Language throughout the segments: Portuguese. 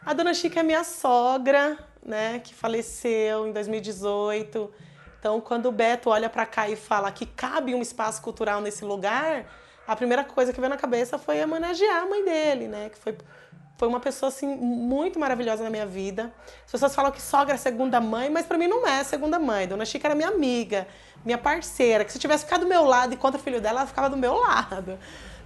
A dona Chica é minha sogra, né, que faleceu em 2018. Então, quando o Beto olha para cá e fala que cabe um espaço cultural nesse lugar, a primeira coisa que veio na cabeça foi homenagear a mãe dele, né, que foi uma pessoa assim muito maravilhosa na minha vida. As pessoas falam que sogra é segunda mãe, mas para mim não é segunda mãe. Dona Chica era minha amiga, minha parceira, que se tivesse ficado do meu lado enquanto o filho dela, ela ficava do meu lado.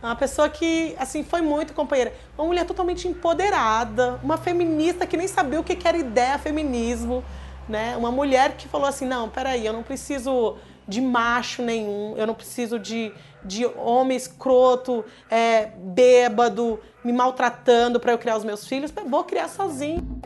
É uma pessoa que, assim, foi muito companheira. Uma mulher totalmente empoderada, uma feminista que nem sabia o que era ideia feminismo, né? Uma mulher que falou assim, não, peraí, eu não preciso de macho nenhum, eu não preciso de homem escroto, bêbado, me maltratando para eu criar os meus filhos, eu vou criar sozinho.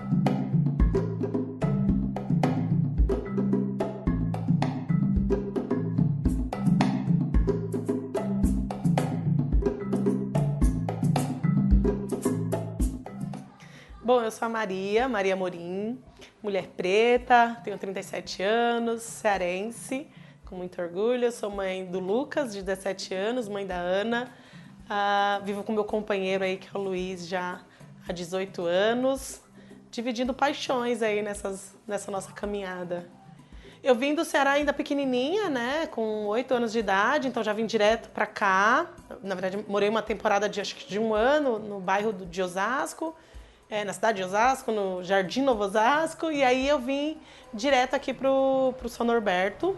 Bom, eu sou a Maria Morim, mulher preta, tenho 37 anos, cearense, com muito orgulho. Eu sou mãe do Lucas, de 17 anos, mãe da Ana. Vivo com meu companheiro aí, que é o Luiz, já há 18 anos, dividindo paixões aí nessa nossa caminhada. Eu vim do Ceará ainda pequenininha, né, com 8 anos de idade, então já vim direto pra cá. Na verdade, morei uma temporada acho que de um ano no bairro de Osasco, na cidade de Osasco, no Jardim Novo Osasco, e aí eu vim direto aqui pro São Norberto.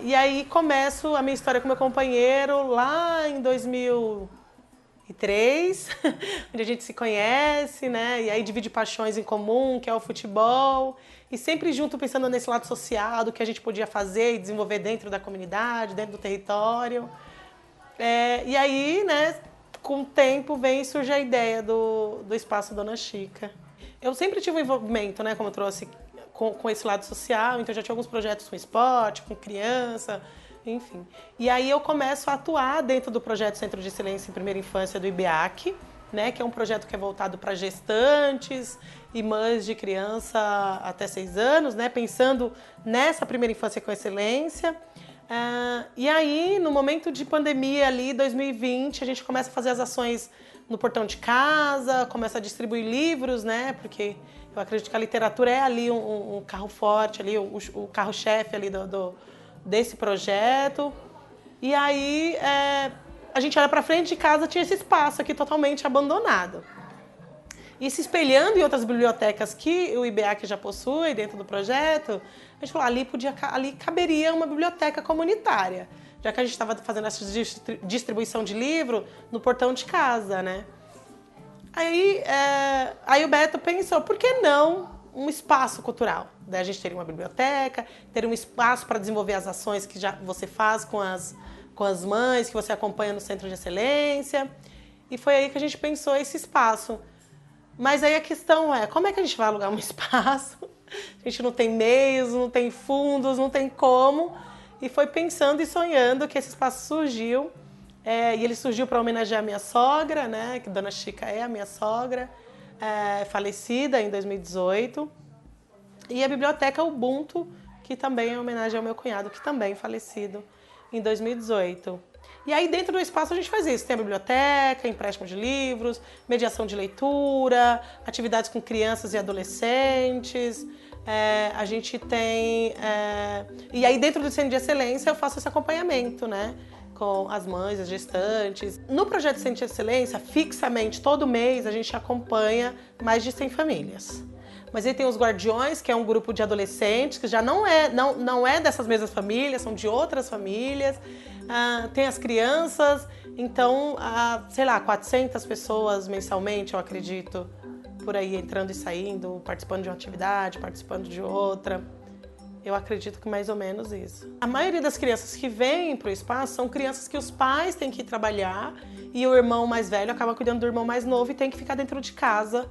E aí começo a minha história com meu companheiro lá em 2003, onde a gente se conhece, né? E aí divide paixões em comum, que é o futebol, e sempre junto pensando nesse lado social, do que a gente podia fazer e desenvolver dentro da comunidade, dentro do território. E aí, né, com o tempo vem e surge a ideia do Espaço Dona Chica. Eu sempre tive um envolvimento, né, como eu trouxe, com esse lado social, então já tinha alguns projetos com esporte, com criança, enfim. E aí eu começo a atuar dentro do projeto Centro de Excelência em Primeira Infância do IBEAC, né, que é um projeto que é voltado para gestantes e mães de criança até 6 anos, né, pensando nessa primeira infância com excelência. E aí, no momento de pandemia ali, 2020, a gente começa a fazer as ações no portão de casa, começa a distribuir livros, né? Porque eu acredito que a literatura é ali um carro forte, ali, o carro-chefe ali desse projeto. E aí, a gente olha para frente de casa, tinha esse espaço aqui totalmente abandonado. E se espelhando em outras bibliotecas que o IBEAC já possui dentro do projeto, a gente falou, ali caberia uma biblioteca comunitária, já que a gente estava fazendo essa distribuição de livro no portão de casa, né? Aí o Beto pensou, por que não um espaço cultural? Daí a gente teria uma biblioteca, teria um espaço para desenvolver as ações que já você faz com as mães, que você acompanha no Centro de Excelência. E foi aí que a gente pensou esse espaço. Mas aí a questão é, como é que a gente vai alugar um espaço? A gente não tem meios, não tem fundos, não tem como. E foi pensando e sonhando que esse espaço surgiu. E ele surgiu para homenagear a minha sogra, né? Que Dona Chica é a minha sogra, falecida em 2018. E a biblioteca Ubuntu, que também é homenagem ao meu cunhado, que também é falecido em 2018. E aí dentro do espaço a gente faz isso, tem a biblioteca, empréstimo de livros, mediação de leitura, atividades com crianças e adolescentes, a gente tem... E aí dentro do Centro de Excelência eu faço esse acompanhamento, né? Com as mães, as gestantes. No projeto Centro de Excelência, fixamente, todo mês a gente acompanha mais de 100 famílias. Mas aí tem os Guardiões, que é um grupo de adolescentes, que já não é dessas mesmas famílias, são de outras famílias. Tem as crianças, então, sei lá, 400 pessoas mensalmente, eu acredito, por aí entrando e saindo, participando de uma atividade, participando de outra. Eu acredito que mais ou menos isso. A maioria das crianças que vêm para o espaço são crianças que os pais têm que ir trabalhar e o irmão mais velho acaba cuidando do irmão mais novo e tem que ficar dentro de casa.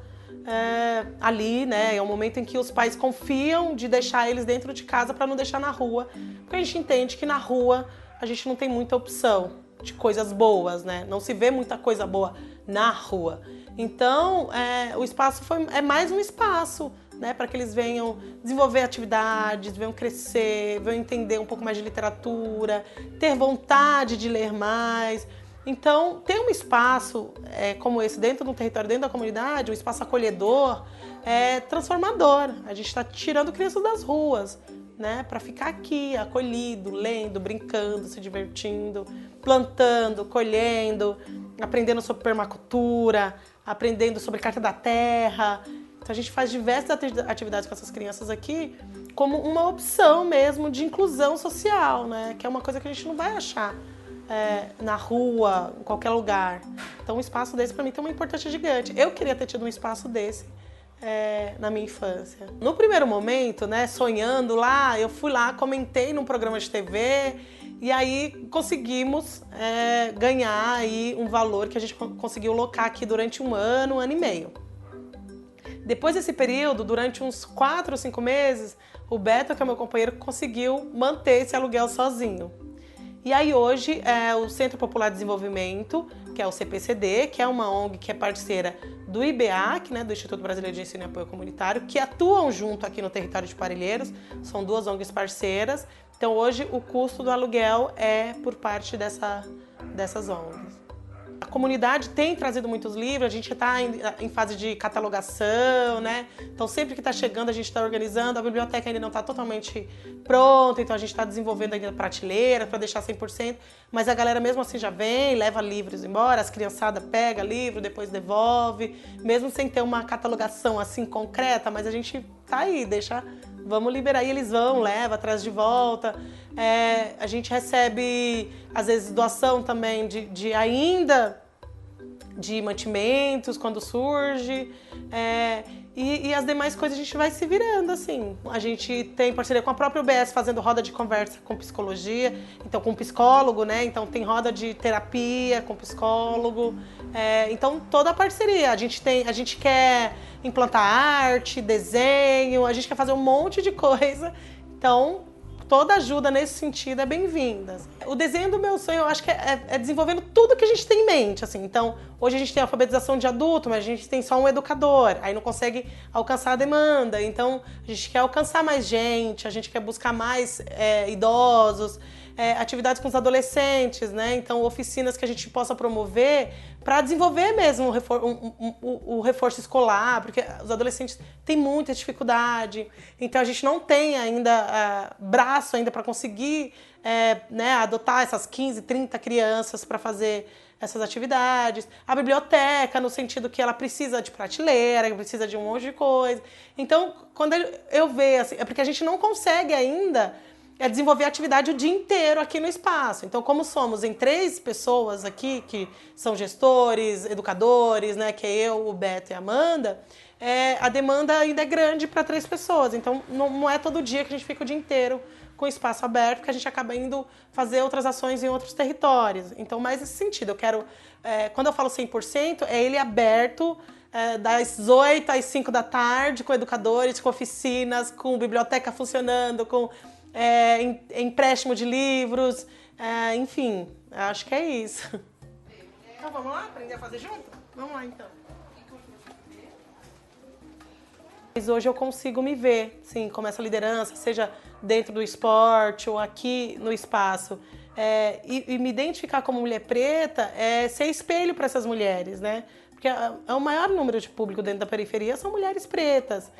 Ali, né, é um momento em que os pais confiam de deixar eles dentro de casa para não deixar na rua, porque a gente entende que na rua a gente não tem muita opção de coisas boas, né? Não se vê muita coisa boa na rua. Então, o espaço é mais um espaço, né, para que eles venham desenvolver atividades, venham crescer, venham entender um pouco mais de literatura, ter vontade de ler mais. Então, ter um espaço como esse dentro do território, dentro da comunidade, um espaço acolhedor, é transformador. A gente está tirando crianças das ruas, né, para ficar aqui, acolhido, lendo, brincando, se divertindo, plantando, colhendo, aprendendo sobre permacultura, aprendendo sobre carta da terra. Então, a gente faz diversas atividades com essas crianças aqui como uma opção mesmo de inclusão social, né, que é uma coisa que a gente não vai achar na rua, em qualquer lugar. Então, um espaço desse, para mim, tem uma importância gigante. Eu queria ter tido um espaço desse na minha infância. No primeiro momento, né, sonhando lá, eu fui lá, comentei num programa de TV e aí conseguimos ganhar aí um valor que a gente conseguiu locar aqui durante um ano e meio. Depois desse período, durante uns 4 ou 5 meses, o Beto, que é meu companheiro, conseguiu manter esse aluguel sozinho. E aí hoje o Centro Popular de Desenvolvimento, que é o CPCD, que é uma ONG que é parceira do IBEAC, né, do Instituto Brasileiro de Ensino e Apoio Comunitário, que atuam junto aqui no território de Parelheiros, são 2 ONGs parceiras. Então hoje o custo do aluguel é por parte dessas ONGs. A comunidade tem trazido muitos livros, a gente está em fase de catalogação, né? Então sempre que está chegando a gente está organizando, a biblioteca ainda não está totalmente pronta, então a gente está desenvolvendo ainda prateleira para deixar 100%, mas a galera mesmo assim já vem, leva livros embora, as criançadas pegam livro, depois devolve, mesmo sem ter uma catalogação assim concreta, mas a gente tá aí, vamos liberar, e eles vão, leva, traz de volta. A gente recebe, às vezes, doação também de mantimentos, quando surge. E as demais coisas a gente vai se virando, assim. A gente tem parceria com a própria UBS, fazendo roda de conversa com psicologia, então com psicólogo, né? Então tem roda de terapia com psicólogo. Então toda a parceria. A gente quer implantar arte, desenho, a gente quer fazer um monte de coisa. Então toda ajuda nesse sentido é bem-vinda. O desenho do meu sonho, eu acho que é desenvolvendo tudo que a gente tem em mente, assim. Então, hoje a gente tem a alfabetização de adulto, mas a gente tem só um educador, aí não consegue alcançar a demanda. Então, a gente quer alcançar mais gente, a gente quer buscar mais idosos, atividades com os adolescentes, né? Então, oficinas que a gente possa promover para desenvolver mesmo o reforço escolar, porque os adolescentes têm muita dificuldade, então a gente não tem ainda braço ainda para conseguir adotar essas 15, 30 crianças para fazer essas atividades. A biblioteca, no sentido que ela precisa de prateleira, precisa de um monte de coisa. Então, quando eu vejo, assim, é porque a gente não consegue ainda desenvolver atividade o dia inteiro aqui no espaço. Então, como somos em 3 pessoas aqui, que são gestores, educadores, né, que é eu, o Beto e a Amanda, a demanda ainda é grande para 3 pessoas. Então, não é todo dia que a gente fica o dia inteiro com o espaço aberto, porque a gente acaba indo fazer outras ações em outros territórios. Então, mais nesse sentido, eu quero, quando eu falo 100%, é ele aberto das 8 às 5 da tarde, com educadores, com oficinas, com biblioteca funcionando, com empréstimo de livros, enfim, acho que é isso. Então vamos lá aprender a fazer junto? Vamos lá então. Mas hoje eu consigo me ver, sim, como essa liderança, seja dentro do esporte ou aqui no espaço. E me identificar como mulher preta é ser espelho para essas mulheres, né? Porque o maior número de público dentro da periferia são mulheres pretas.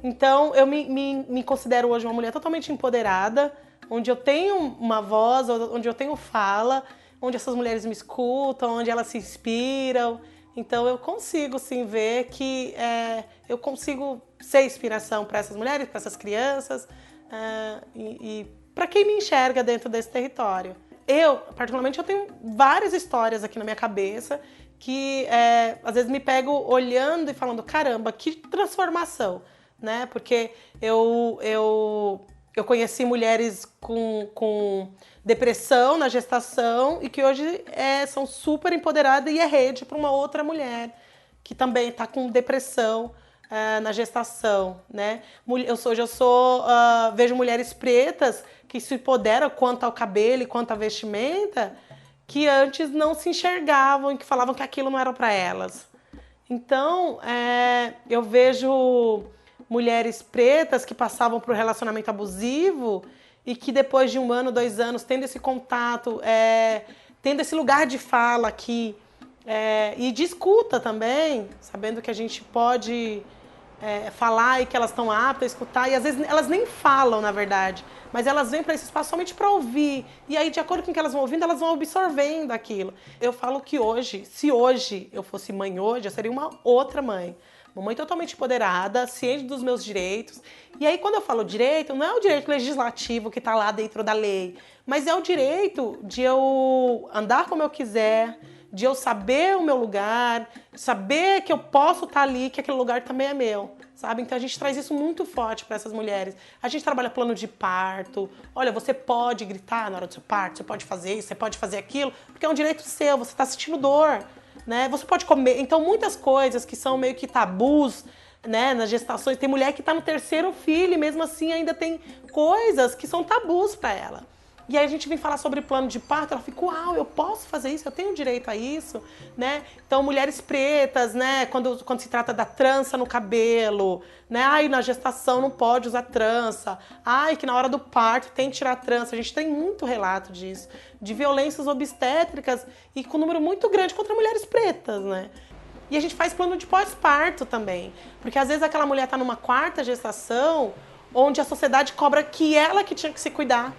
Então, eu me considero hoje uma mulher totalmente empoderada, onde eu tenho uma voz, onde eu tenho fala, onde essas mulheres me escutam, onde elas se inspiram. Então, eu consigo, sim, ver que eu consigo ser inspiração para essas mulheres, para essas crianças e para quem me enxerga dentro desse território. Eu, particularmente, eu tenho várias histórias aqui na minha cabeça que, às vezes, me pego olhando e falando, caramba, que transformação! Né? Porque eu conheci mulheres com depressão na gestação e que hoje são super empoderadas e é rede para uma outra mulher que também está com depressão na gestação, né? Vejo mulheres pretas que se empoderam quanto ao cabelo e quanto à vestimenta, que antes não se enxergavam e que falavam que aquilo não era para elas. Então, eu vejo mulheres pretas que passavam por relacionamento abusivo e que depois de 1 ano, 2 anos, tendo esse contato tendo esse lugar de fala aqui e de escuta também, sabendo que a gente pode falar e que elas estão aptas a escutar, e às vezes elas nem falam, na verdade, mas elas vêm para esse espaço somente para ouvir, e aí de acordo com o que elas vão ouvindo, elas vão absorvendo aquilo. Eu falo que hoje, se hoje eu fosse mãe hoje, eu seria uma outra mãe. Uma mãe totalmente empoderada, ciente dos meus direitos. E aí, quando eu falo direito, não é o direito legislativo que está lá dentro da lei, mas é o direito de eu andar como eu quiser, de eu saber o meu lugar, saber que eu posso estar ali, que aquele lugar também é meu, sabe? Então a gente traz isso muito forte para essas mulheres. A gente trabalha plano de parto. Olha, você pode gritar na hora do seu parto, você pode fazer isso, você pode fazer aquilo, porque é um direito seu, você está sentindo dor, né? Você pode comer. Então muitas coisas que são meio que tabus, né, nas gestações, tem mulher que está no 3º filho e mesmo assim ainda tem coisas que são tabus para ela. E aí a gente vem falar sobre plano de parto, ela fica, uau, eu posso fazer isso, eu tenho direito a isso, né? Então, mulheres pretas, né, quando se trata da trança no cabelo, né? Ai, na gestação não pode usar trança. Ai, que na hora do parto tem que tirar a trança. A gente tem muito relato disso, de violências obstétricas e com um número muito grande contra mulheres pretas, né? E a gente faz plano de pós-parto também, porque às vezes aquela mulher tá numa 4ª gestação, onde a sociedade cobra que ela que tinha que se cuidar.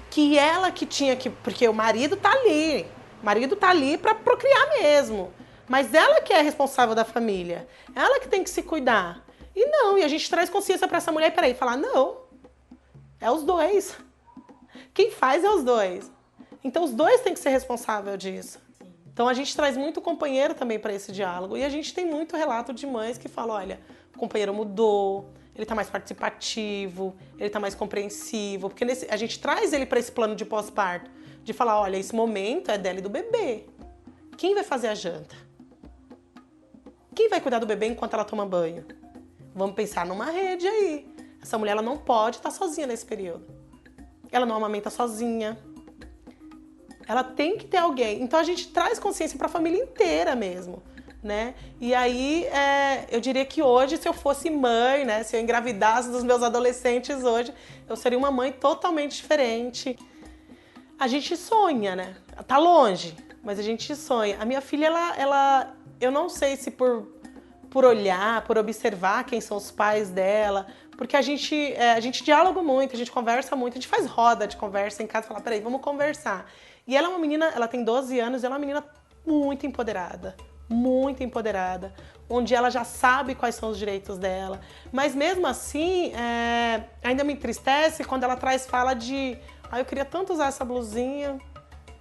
Que ela que tinha que... Porque o marido tá ali. O marido tá ali para procriar mesmo. Mas ela que é responsável da família. Ela que tem que se cuidar. E não, e a gente traz consciência para essa mulher e peraí, falar, não. É os dois. Quem faz é os dois. Então os dois têm que ser responsáveis disso. Então a gente traz muito companheiro também para esse diálogo. E a gente tem muito relato de mães que falam, olha, o companheiro mudou, ele tá mais participativo, ele tá mais compreensivo, porque a gente traz ele para esse plano de pós-parto, de falar, olha, esse momento é dela e do bebê. Quem vai fazer a janta? Quem vai cuidar do bebê enquanto ela toma banho? Vamos pensar numa rede aí. Essa mulher ela não pode estar sozinha nesse período. Ela não amamenta sozinha. Ela tem que ter alguém. Então a gente traz consciência para a família inteira mesmo, né? E aí eu diria que hoje, se eu fosse mãe, né, se eu engravidasse dos meus adolescentes hoje, eu seria uma mãe totalmente diferente. A gente sonha, né? Tá longe, mas a gente sonha. A minha filha, ela eu não sei se por olhar, por observar quem são os pais dela, porque a gente dialoga muito, a gente conversa muito, a gente faz roda de conversa em casa, fala, peraí, vamos conversar. E ela é uma menina, ela tem 12 anos, ela é uma menina muito empoderada, onde ela já sabe quais são os direitos dela. Mas mesmo assim, ainda me entristece quando ela fala de, eu queria tanto usar essa blusinha,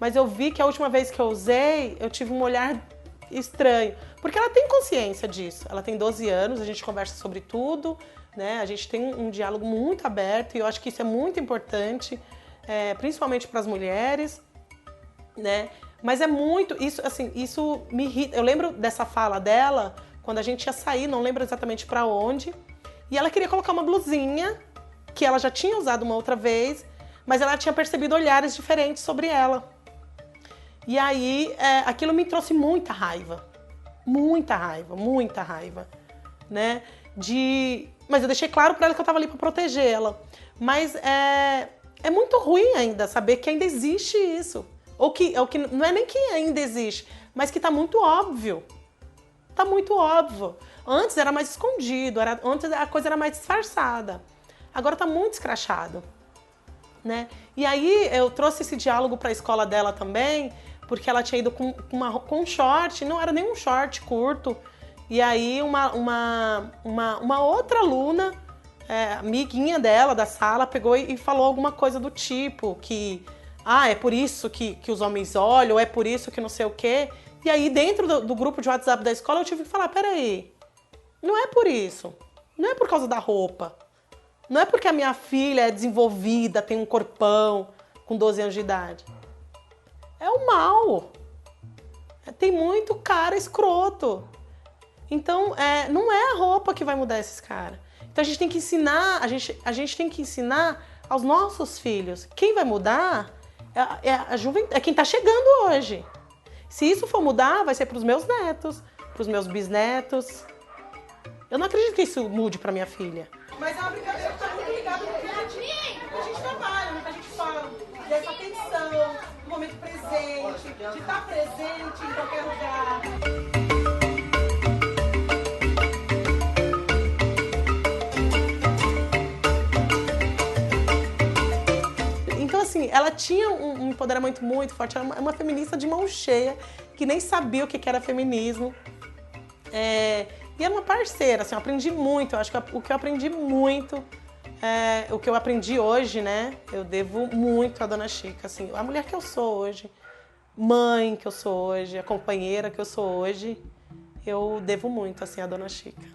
mas eu vi que a última vez que eu usei, eu tive um olhar estranho. Porque ela tem consciência disso, ela tem 12 anos, a gente conversa sobre tudo, né? A gente tem um diálogo muito aberto e eu acho que isso é muito importante, principalmente para as mulheres, né? Mas é muito, isso me irrita. Eu lembro dessa fala dela, quando a gente ia sair, não lembro exatamente para onde, e ela queria colocar uma blusinha, que ela já tinha usado uma outra vez, mas ela tinha percebido olhares diferentes sobre ela. E aí, aquilo me trouxe muita raiva, né? Mas eu deixei claro para ela que eu estava ali para proteger ela. Mas é muito ruim ainda saber que ainda existe isso. Ou que não é nem que ainda existe, mas que tá muito óbvio. Tá muito óbvio. Antes era mais escondido, antes a coisa era mais disfarçada. Agora tá muito escrachado, né? E aí eu trouxe esse diálogo para a escola dela também, porque ela tinha ido com um short, não era nem um short curto. E aí uma outra aluna, amiguinha dela da sala, pegou e falou alguma coisa do tipo que é por isso que os homens olham, é por isso que não sei o quê. E aí dentro do grupo de WhatsApp da escola eu tive que falar, peraí, não é por isso, não é por causa da roupa, não é porque a minha filha é desenvolvida, tem um corpão com 12 anos de idade. É o mal. Tem muito cara escroto. Então, não é a roupa que vai mudar esses caras. Então a gente tem que ensinar, a gente tem que ensinar aos nossos filhos. Quem vai mudar é quem está chegando hoje. Se isso for mudar, vai ser para os meus netos, para os meus bisnetos. Eu não acredito que isso mude para minha filha. Mas é uma brincadeira que está muito ligada no que a gente trabalha, no que a gente fala. Dessa atenção, do momento presente, de estar presente em qualquer lugar. Então, assim, ela tinha um empoderamento muito forte, era uma feminista de mão cheia, que nem sabia o que era feminismo. E era uma parceira, assim, eu aprendi muito. Eu acho que o que eu aprendi muito, o que eu aprendi hoje, né, eu devo muito à Dona Chica, assim, a mulher que eu sou hoje, mãe que eu sou hoje, a companheira que eu sou hoje, eu devo muito, assim, à Dona Chica.